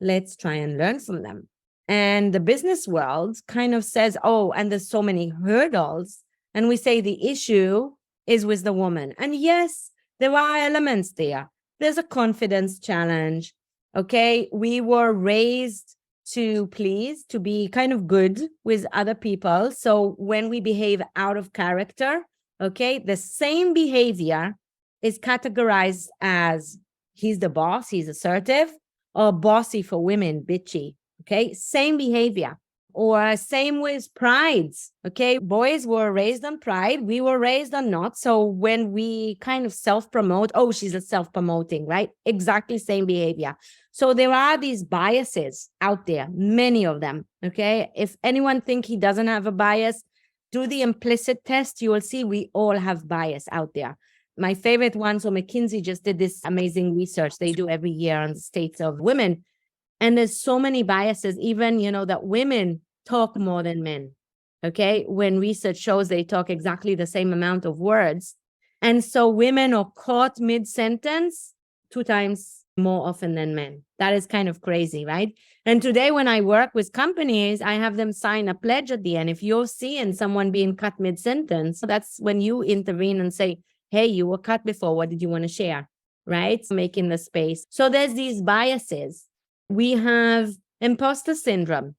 let's try and learn from them. And the business world kind of says, oh, and there's so many hurdles. And we say the issue is with the woman. And yes, there are elements there. There's a confidence challenge. Okay. We were raised to please, to be kind of good with other people. So when we behave out of character, okay, the same behavior is categorized as he's the boss, he's assertive, or bossy for women, bitchy. Okay, same behavior. Or same with prides. Okay, boys were raised on pride, we were raised on not. So when we kind of self-promote, oh, she's a self-promoting, right? Exactly same behavior. So there are these biases out there, many of them. Okay, if anyone think he doesn't have a bias, do the implicit test. You will see we all have bias out there. My favorite one, so McKinsey just did this amazing research they do every year on the states of women. And there's so many biases, even, that women talk more than men, okay? When research shows they talk exactly the same amount of words. And so women are caught mid-sentence 2 times more often than men. That is kind of crazy, right? And today when I work with companies, I have them sign a pledge at the end. If you're seeing someone being cut mid-sentence, that's when you intervene and say, hey, you were cut before, what did you want to share, right? Making the space. So there's these biases. We have imposter syndrome,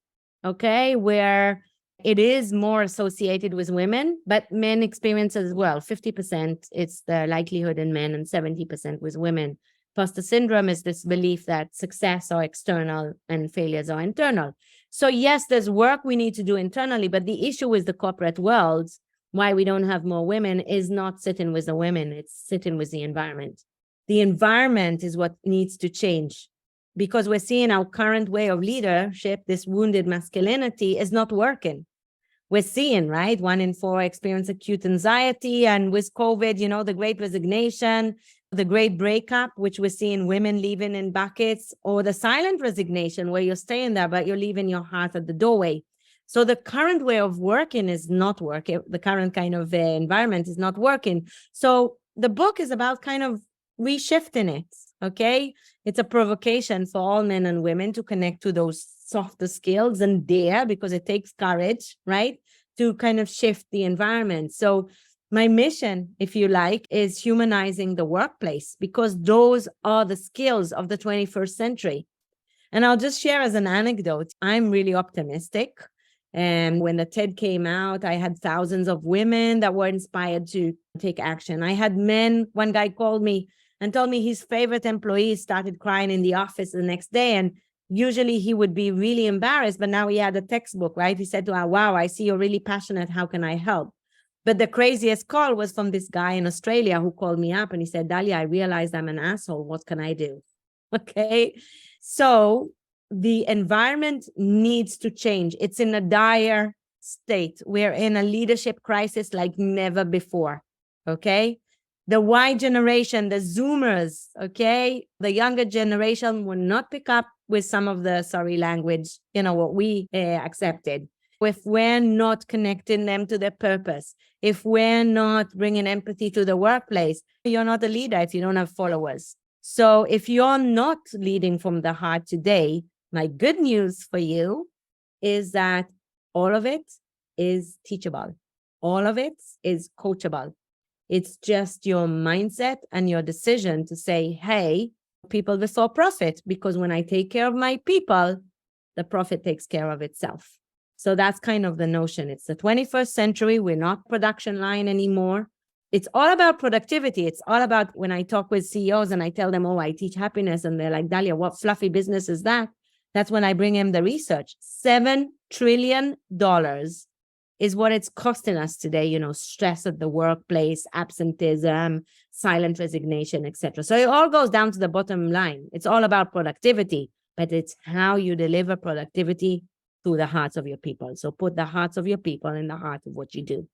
okay, where it is more associated with women, but men experience as well. 50% it's the likelihood in men and 70% with women. Imposter syndrome is this belief that success are external and failures are internal. So yes, there's work we need to do internally, but the issue with the corporate world, why we don't have more women, is not sitting with the women, it's sitting with the environment. The environment is what needs to change. Because we're seeing our current way of leadership, this wounded masculinity, is not working. We're seeing, right? 1 in 4 experience acute anxiety. And with COVID, the great resignation, the great breakup, which we're seeing women leaving in buckets, or the silent resignation where you're staying there, but you're leaving your heart at the doorway. So the current way of working is not working. The current kind of environment is not working. So the book is about kind of reshifting it. Okay, it's a provocation for all men and women to connect to those softer skills and dare, because it takes courage, right, to kind of shift the environment. So my mission, if you like, is humanizing the workplace, because those are the skills of the 21st century. And I'll just share as an anecdote, I'm really optimistic. And when the TED came out, I had thousands of women that were inspired to take action. I had men, one guy called me and told me his favorite employee started crying in the office the next day. And usually he would be really embarrassed, but now he had a textbook, right? He said to her, wow, I see you're really passionate. How can I help? But the craziest call was from this guy in Australia who called me up and he said, Dalia, I realized I'm an asshole. What can I do? Okay. So the environment needs to change. It's in a dire state. We're in a leadership crisis like never before. Okay. The Y generation, the Zoomers, okay, the younger generation will not pick up with some of the, sorry, language, what we accepted. If we're not connecting them to their purpose, if we're not bringing empathy to the workplace, you're not a leader if you don't have followers. So if you're not leading from the heart today, my good news for you is that all of it is teachable. all of it is coachable. It's just your mindset and your decision to say, hey, people before profit, because when I take care of my people, the profit takes care of itself. So that's kind of the notion. It's the 21st century. We're not production line anymore. It's all about productivity. It's all about when I talk with CEOs and I tell them, oh, I teach happiness. And they're like, Dalia, what fluffy business is that? That's when I bring them the research. $7 trillion is what it's costing us today, stress at the workplace, absenteeism, silent resignation, etc. So it all goes down to the bottom line. It's all about productivity, but it's how you deliver productivity to the hearts of your people. So put the hearts of your people in the heart of what you do.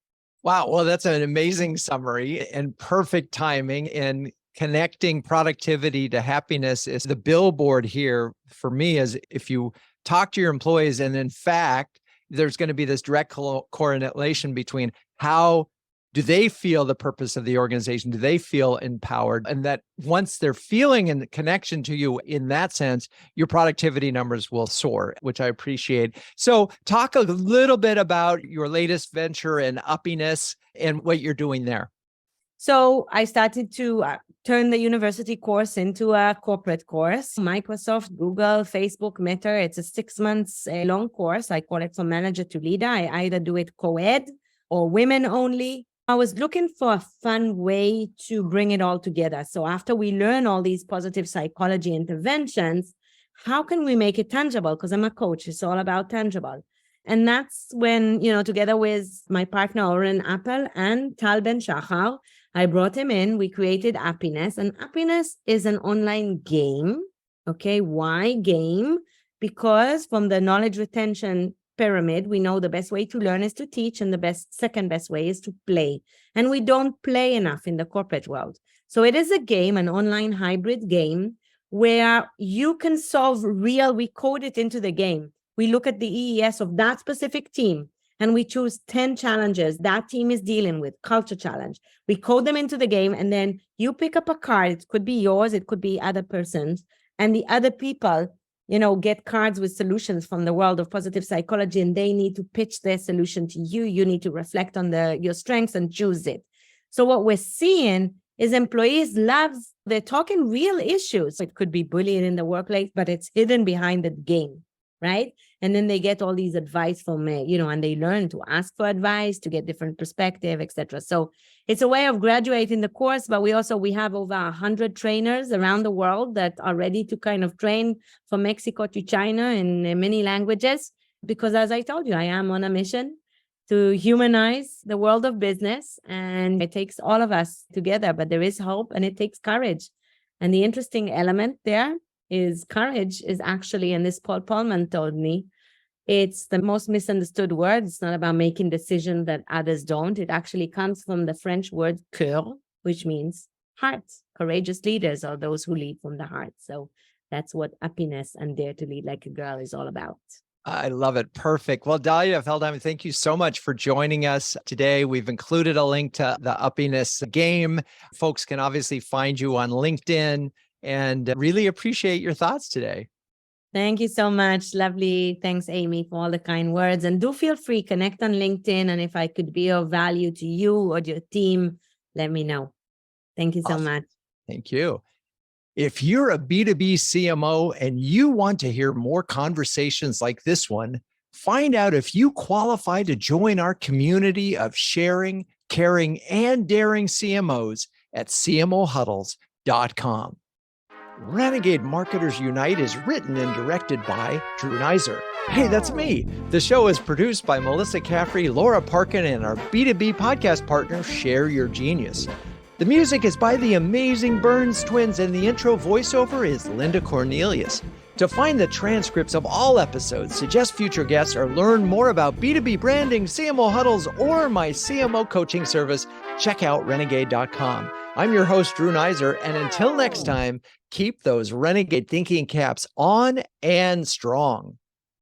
Wow. Well, that's an amazing summary and perfect timing. And connecting productivity to happiness is the billboard here for me. Is if you talk to your employees, and in fact, there's going to be this direct correlation between how do they feel the purpose of the organization? Do they feel empowered? And that once they're feeling in the connection to you in that sense, your productivity numbers will soar, which I appreciate. So talk a little bit about your latest venture in Uppiness and what you're doing there. So I started to turn the university course into a corporate course. Microsoft, Google, Facebook, Meta. It's a 6 months long course. I call it from manager to leader. I either do it co-ed or women only. I was looking for a fun way to bring it all together. So after we learn all these positive psychology interventions, how can we make it tangible? Because I'm a coach. It's all about tangible. And that's when, together with my partner, Oren Appel and Tal Ben Shachar, I brought him in. We created Uppiness. And Uppiness is an online game. Okay, why game? Because from the knowledge retention pyramid, we know the best way to learn is to teach, and the second best way is to play. And we don't play enough in the corporate world. So it is a game, an online hybrid game, where you can solve we code it into the game. We look at the EES of that specific team, and we choose 10 challenges that team is dealing with, culture challenge. We code them into the game, and then you pick up a card. It could be yours, it could be other person's, and the other people get cards with solutions from the world of positive psychology, and they need to pitch their solution to you. You need to reflect on your strengths and choose it. So what we're seeing is employees they're talking real issues. It could be bullying in the workplace, but it's hidden behind the game, right? And then they get all these advice from, and they learn to ask for advice, to get different perspective, etc. So it's a way of graduating the course, but we have over 100 trainers around the world that are ready to kind of train from Mexico to China in many languages. Because as I told you, I am on a mission to humanize the world of business, and it takes all of us together, but there is hope and it takes courage. And the interesting element there is courage is actually, and this Paul Polman told me, it's the most misunderstood word. It's not about making decisions that others don't. It actually comes from the French word cœur, which means heart. Courageous leaders are those who lead from the heart. So that's what Uppiness and Dare to Lead Like a Girl is all about. I love it. Perfect. Well, Dalia Feldheim, thank you so much for joining us today. We've included a link to the Uppiness game. Folks can obviously find you on LinkedIn, and really appreciate your thoughts today. Thank you so much. Lovely. Thanks, Amy, for all the kind words. And do feel free, connect on LinkedIn. And if I could be of value to you or your team, let me know. Thank you so much. Thank you. If you're a B2B CMO and you want to hear more conversations like this one, find out if you qualify to join our community of sharing, caring, and daring CMOs at CMOhuddles.com. Renegade Marketers Unite is written and directed by Drew Neiser. Hey, that's me. The show is produced by Melissa Caffrey, Laura Parkin, and our B2B podcast partner, Share Your Genius. The music is by the amazing Burns Twins, and the intro voiceover is Linda Cornelius. To find the transcripts of all episodes, suggest future guests, or learn more about B2B branding, CMO huddles, or my CMO coaching service, check out renegade.com. I'm your host, Drew Neiser, and until next time, keep those renegade thinking caps on and strong.